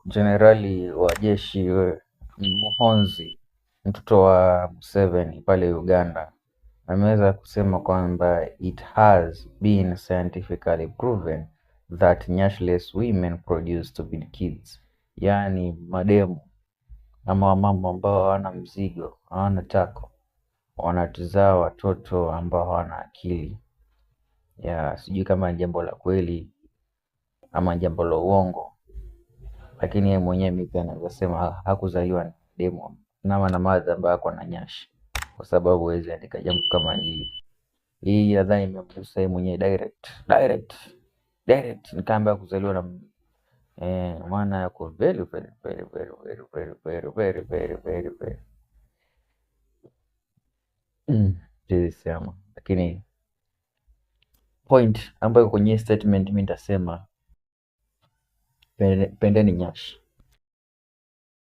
jenerali wa jeshi Muhoozi, mtoto wa Museveni pale Uganda, ameweza kusema kwamba it has been scientifically proven that nyashless women produce stupid kids, yaani mademu ama wamama ambao hawana mzigo, hawana tako, wanatuzaa watoto ambao hawana akili. Sijui kama ni jambo la kweli ama jambo la uongo, lakini yeye mwenyewe mimi pia naweza sema hakuzaliwa na demu na madha ambaye ako na nyashi, kwa sababu huwezi andika jambo kama hili. Hii nadhani imemgusa yeye mwenyewe direct, nikaambia kuzaliwa na maana yako very very very very very very very very very very very siwezi sema, lakini point ambayo kwenye statement mimi nitasema pendeni nyashi.